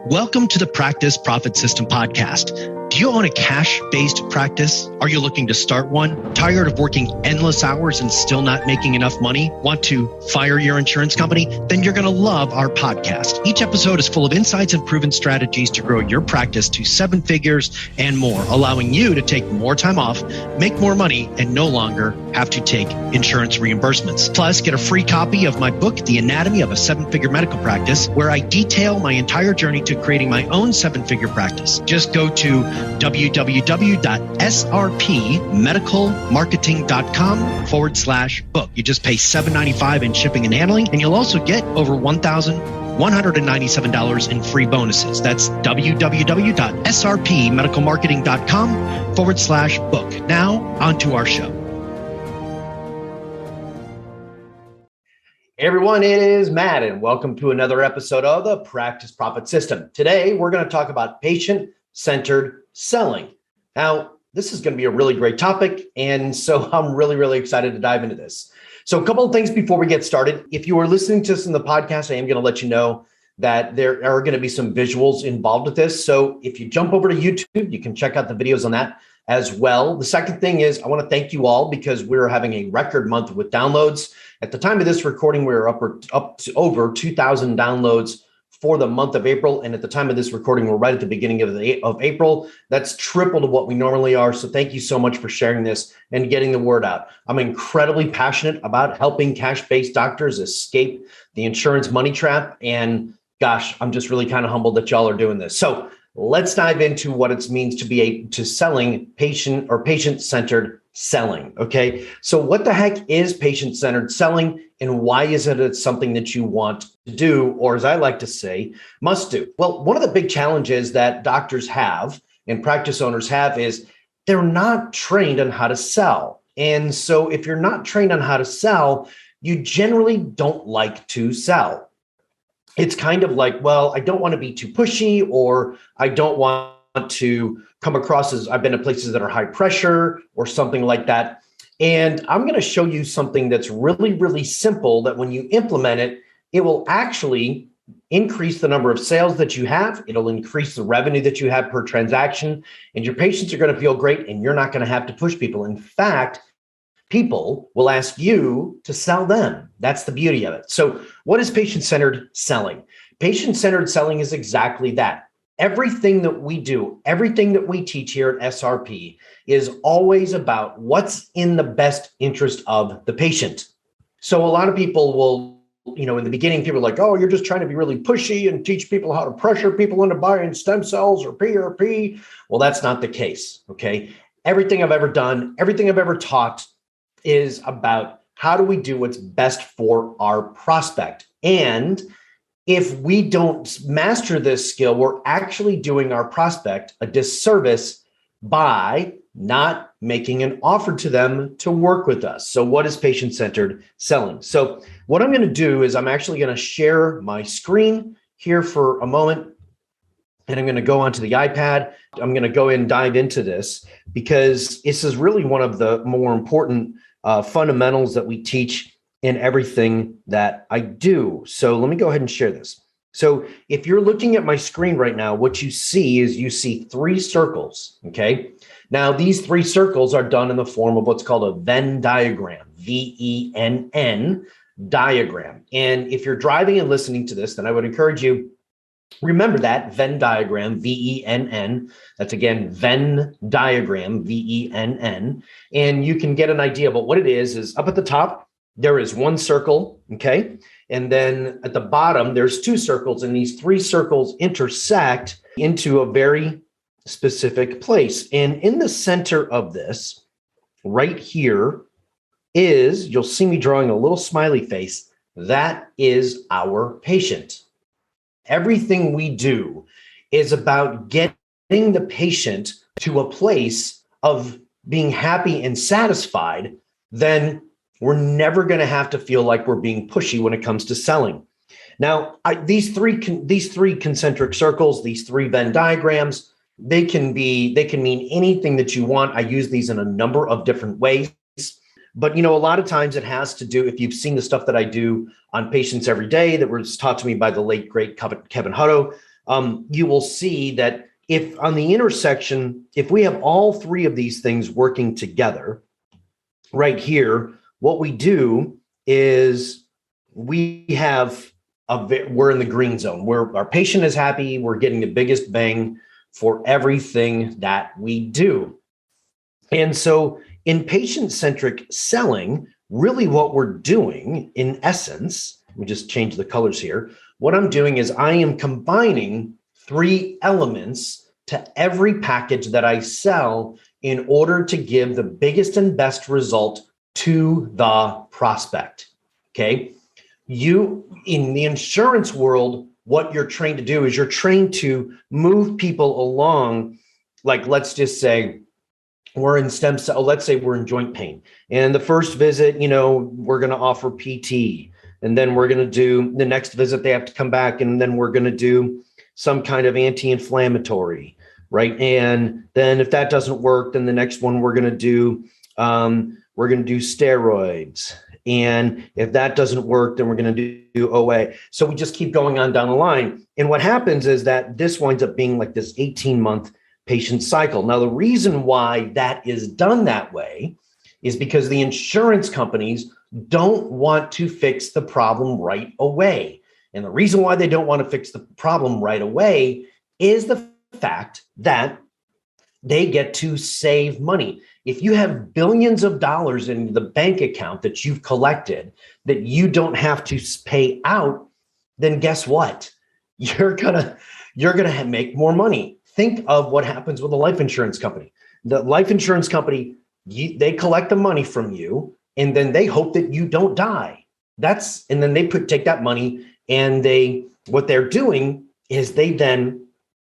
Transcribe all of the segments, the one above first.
Welcome to the Practice Profit System podcast. Do you own a cash-based practice? Are you looking to start one? Tired of working endless hours and still not making enough money? Want to fire your insurance company? Then you're going to love our podcast. Each episode is full of insights and proven strategies to grow your practice to 7 figures and more, allowing you to take more time off, make more money, and no longer have to take insurance reimbursements. Plus, get a free copy of my book, The Anatomy of a 7-Figure Medical Practice, where I detail my entire journey to creating my own 7-figure practice. Just go to www.srpmedicalmarketing.com/book. You just pay $7.95 in shipping and handling, and you'll also get over $1,197 in free bonuses. That's www.srpmedicalmarketing.com/book. Now, on to our show. Hey everyone, it is Matt, and welcome to another episode of the Practice Profit System. Today, we're going to talk about patient-centered selling. Now, this is going to be a really great topic, and so I'm really excited to dive into this. So a couple of things before we get started. If you are listening to this in the podcast, I am going to let you know that there are going to be some visuals involved with this. So if you jump over to YouTube, you can check out the videos on that as well. The second thing is I want to thank you all because we're having a record month with downloads. At the time of this recording, we're up to over 2,000 downloads for the month of April. And at the time of this recording, we're right at the beginning of April. That's triple to what we normally are. So thank you so much for sharing this and getting the word out. I'm incredibly passionate about helping cash-based doctors escape the insurance money trap. And gosh, I'm just really kind of humbled that y'all are doing this. So let's dive into what it means to selling patient-centered selling. Okay. So what the heck is patient-centered selling, and why is it something that you want to do, or as I like to say, must do? Well, one of the big challenges that doctors have and practice owners have is they're not trained on how to sell. And so if you're not trained on how to sell, you generally don't like to sell. It's kind of like, well, I don't want to be too pushy, or I don't want to come across as I've been to places that are high pressure or something like that. And I'm going to show you something that's really simple that when you implement it, it will actually increase the number of sales that you have. It'll increase the revenue that you have per transaction, and your patients are going to feel great, and you're not going to have to push people. In fact, people will ask you to sell them. That's the beauty of it. So what is patient-centered selling? Patient-centered selling is exactly that. Everything that we do, everything that we teach here at SRP is always about what's in the best interest of the patient. So a lot of people will, in the beginning, people are like, oh, you're just trying to be really pushy and teach people how to pressure people into buying stem cells or PRP. Well, that's not the case, okay? Everything I've ever done, everything I've ever taught is about how do we do what's best for our prospect. And if we don't master this skill, we're actually doing our prospect a disservice by not making an offer to them to work with us. So what is patient-centered selling? So what I'm going to do is I'm actually going to share my screen here for a moment, and I'm going to go onto the iPad. I'm going to go and dive into this because this is really one of the more important fundamentals that we teach in everything that I do. So let me go ahead and share this. So if you're looking at my screen right now, what you see is you see 3 circles, okay? Now, these 3 circles are done in the form of what's called a Venn diagram, VENN diagram. And if you're driving and listening to this, then I would encourage you, remember that Venn diagram, VENN. That's again, Venn diagram, VENN. And you can get an idea about what it is up at the top, there is 1 circle, okay? And then at the bottom, there's 2 circles, and these 3 circles intersect into a very specific place. And in the center of this, right here, you'll see me drawing a little smiley face. That is our patient. Everything we do is about getting the patient to a place of being happy and satisfied. Then we're never going to have to feel like we're being pushy when it comes to selling. Now, these three concentric circles, these 3 Venn diagrams, they can mean anything that you want. I use these in a number of different ways. But, a lot of times it has to do, if you've seen the stuff that I do on patients every day that was taught to me by the late, great Kevin Hutto, you will see that if on the intersection, if we have all three of these things working together right here, what we do is we're in the green zone where our patient is happy. We're getting the biggest bang for everything that we do. And so in patient-centric selling, really what we're doing in essence, let me just change the colors here. What I'm doing is I am combining three elements to every package that I sell in order to give the biggest and best result to the prospect. Okay. You in the insurance world, what you're trained to do is you're trained to move people along. Like, let's just say we're in stem cell, let's say we're in joint pain. And the first visit, we're going to offer PT. And then we're going to do the next visit, they have to come back. And then we're going to do some kind of anti-inflammatory, right? And then if that doesn't work, then the next one we're going to do steroids. And if that doesn't work, then we're going to do OA. So we just keep going on down the line. And what happens is that this winds up being like this 18-month patient cycle. Now, the reason why that is done that way is because the insurance companies don't want to fix the problem right away. And the reason why they don't want to fix the problem right away is the fact that they get to save money. If you have billions of dollars in the bank account that you've collected that you don't have to pay out, then guess what? You're gonna make more money. Think of what happens with a life insurance company. The life insurance company, they collect the money from you, and then they hope that you don't die. And then they take that money, and what they're doing is they then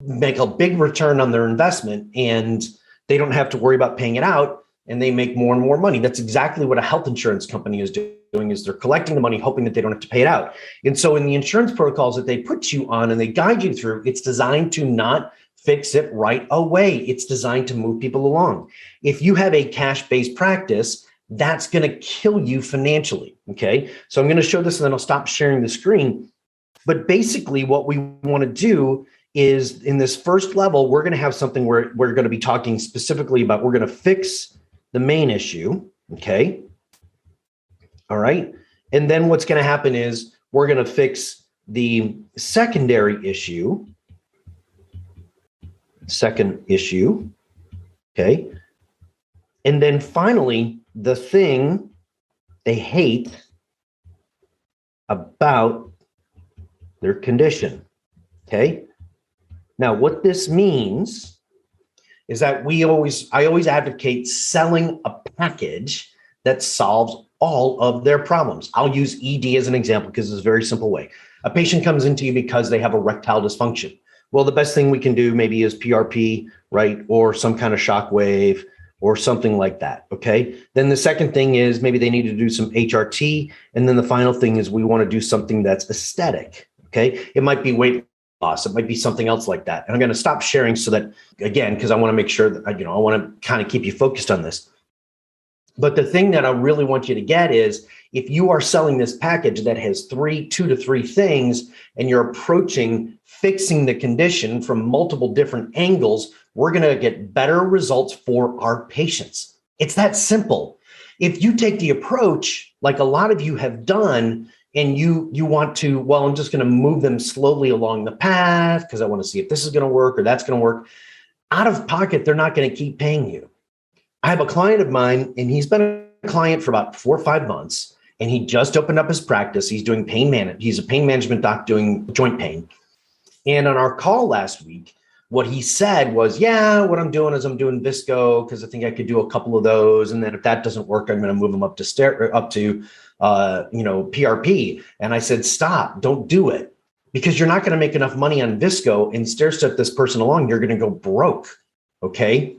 make a big return on their investment, and they don't have to worry about paying it out, and they make more and more money. That's exactly what a health insurance company is doing, is they're collecting the money, hoping that they don't have to pay it out. And so in the insurance protocols that they put you on and they guide you through, it's designed to not fix it right away. It's designed to move people along. If you have a cash-based practice, that's going to kill you financially. Okay. So I'm going to show this and then I'll stop sharing the screen. But basically what we want to do is in this first level, we're going to have something where we're going to be talking specifically about, we're going to fix the main issue. Okay. All right. And then what's going to happen is we're going to fix the secondary issue. Second issue. Okay. And then finally, the thing they hate about their condition. Okay. Now, what this means is that I always advocate selling a package that solves all of their problems. I'll use ED as an example because it's a very simple way. A patient comes into you because they have erectile dysfunction. Well, the best thing we can do maybe is PRP, right? Or some kind of shock wave or something like that, okay? Then the second thing is maybe they need to do some HRT. And then the final thing is we want to do something that's aesthetic, okay? It might be weight loss. It might be something else like that. And I'm going to stop sharing so that, again, because I want to make sure that, I want to kind of keep you focused on this. But the thing that I really want you to get is if you are selling this package that has 2 to 3 things and you're approaching fixing the condition from multiple different angles, we're going to get better results for our patients. It's that simple. If you take the approach like a lot of you have done and you want to, well, I'm just going to move them slowly along the path because I want to see if this is going to work or that's going to work. Out of pocket, they're not going to keep paying you. I have a client of mine, and he's been a client for about 4 or 5 months, and he just opened up his practice. He's doing pain management. He's a pain management doc doing joint pain. And on our call last week, what he said was, yeah, what I'm doing is I'm doing Visco because I think I could do a couple of those. And then if that doesn't work, I'm going to move him up to PRP. And I said, stop, don't do it, because you're not going to make enough money on Visco and stair step this person along. You're going to go broke. Okay.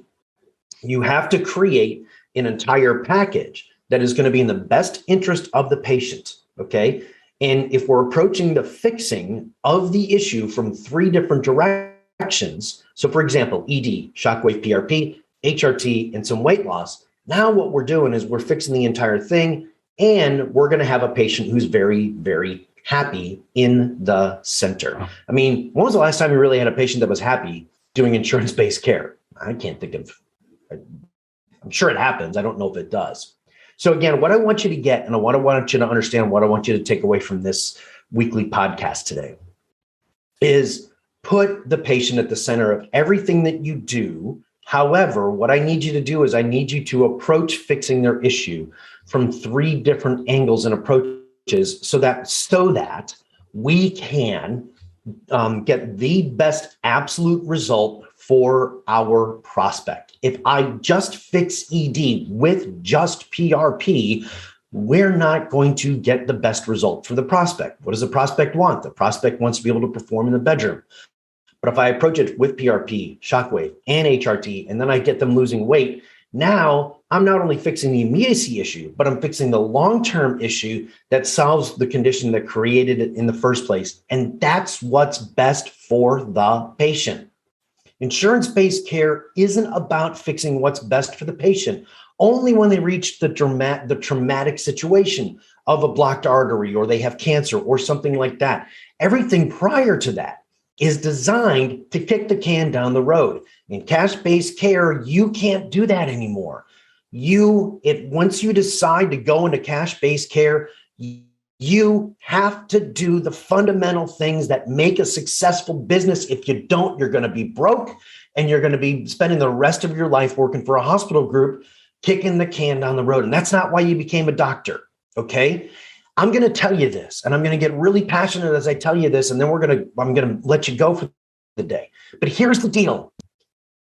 You have to create an entire package that is going to be in the best interest of the patient, okay? And if we're approaching the fixing of the issue from 3 different directions, so for example, ED, shockwave PRP, HRT, and some weight loss, now what we're doing is we're fixing the entire thing, and we're going to have a patient who's very, very happy in the center. I mean, when was the last time you really had a patient that was happy doing insurance-based care? I can't think of, I'm sure it happens. I don't know if it does. So again, what I want you to get, and what I want you to understand, what I want you to take away from this weekly podcast today is put the patient at the center of everything that you do. However, what I need you to do is I need you to approach fixing their issue from 3 different angles and approaches so that we can get the best absolute result for our prospect. If I just fix ED with just PRP, we're not going to get the best result for the prospect. What does the prospect want? The prospect wants to be able to perform in the bedroom. But if I approach it with PRP, shockwave, and HRT, and then I get them losing weight, now I'm not only fixing the immediacy issue, but I'm fixing the long-term issue that solves the condition that created it in the first place. And that's what's best for the patient. Insurance-based care isn't about fixing what's best for the patient only when they reach the traumatic situation of a blocked artery, or they have cancer or something like that. Everything prior to that is designed to kick the can down the road. In cash-based care, you can't do that anymore. Once you decide to go into cash-based care, you have to do the fundamental things that make a successful business. If you don't, you're going to be broke, and you're going to be spending the rest of your life working for a hospital group, kicking the can down the road. And that's not why you became a doctor, okay? I'm going to tell you this, and I'm going to get really passionate as I tell you this, and then I'm going to let you go for the day. But here's the deal.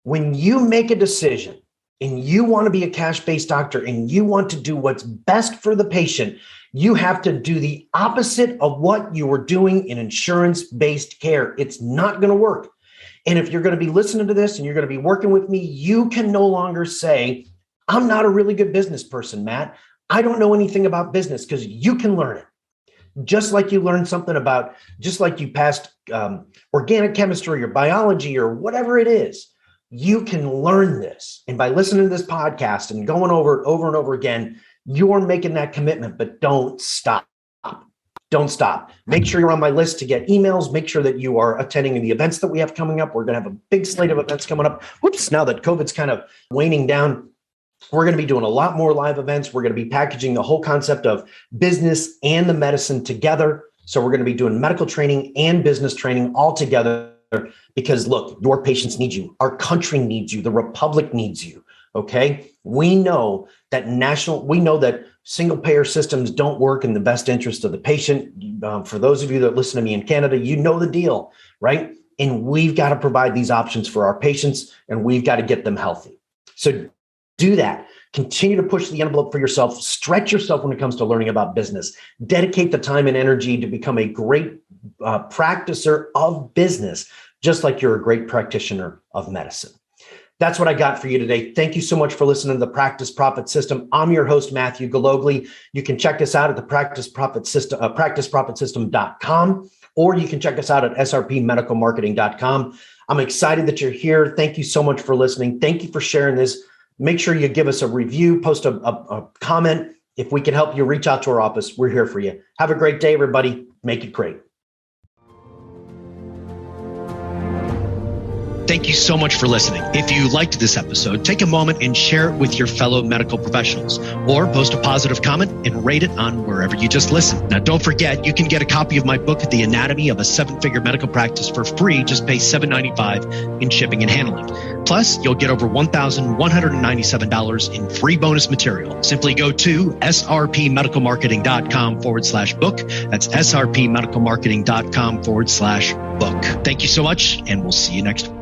When you make a decision and you want to be a cash-based doctor and you want to do what's best for the patient, you have to do the opposite of what you were doing in insurance-based care. It's not going to work. And if you're going to be listening to this and you're going to be working with me, you can no longer say, I'm not a really good business person, Matt. I don't know anything about business, because you can learn it. Just like you learned something about, just like you passed organic chemistry or biology or whatever it is, you can learn this. And by listening to this podcast and going over and over again, you're making that commitment, but don't stop. Don't stop. Make sure you're on my list to get emails. Make sure that you are attending the events that we have coming up. We're going to have a big slate of events coming up. Whoops, now that COVID's kind of waning down, we're going to be doing a lot more live events. We're going to be packaging the whole concept of business and the medicine together. So we're going to be doing medical training and business training all together, because look, your patients need you. Our country needs you. The Republic needs you. Okay. We know that single payer systems don't work in the best interest of the patient. For those of you that listen to me in Canada, you know the deal, right? And we've got to provide these options for our patients, and we've got to get them healthy. So do that. Continue to push the envelope for yourself. Stretch yourself when it comes to learning about business. Dedicate the time and energy to become a great practicer of business, just like you're a great practitioner of medicine. That's what I got for you today. Thank you so much for listening to the Practice Profit System. I'm your host, Matthew Galogli. You can check us out at the Practice Profit System, practiceprofitsystem.com, or you can check us out at srpmedicalmarketing.com. I'm excited that you're here. Thank you so much for listening. Thank you for sharing this. Make sure you give us a review, post a comment. If we can help you, reach out to our office. We're here for you. Have a great day, everybody. Make it great. Thank you so much for listening. If you liked this episode, take a moment and share it with your fellow medical professionals, or post a positive comment and rate it on wherever you just listened. Now, don't forget, you can get a copy of my book, The Anatomy of a Seven-Figure Medical Practice, for free. Just pay $7.95 in shipping and handling. Plus, you'll get over $1,197 in free bonus material. Simply go to srpmedicalmarketing.com/book. That's srpmedicalmarketing.com/book. Thank you so much, and we'll see you next week.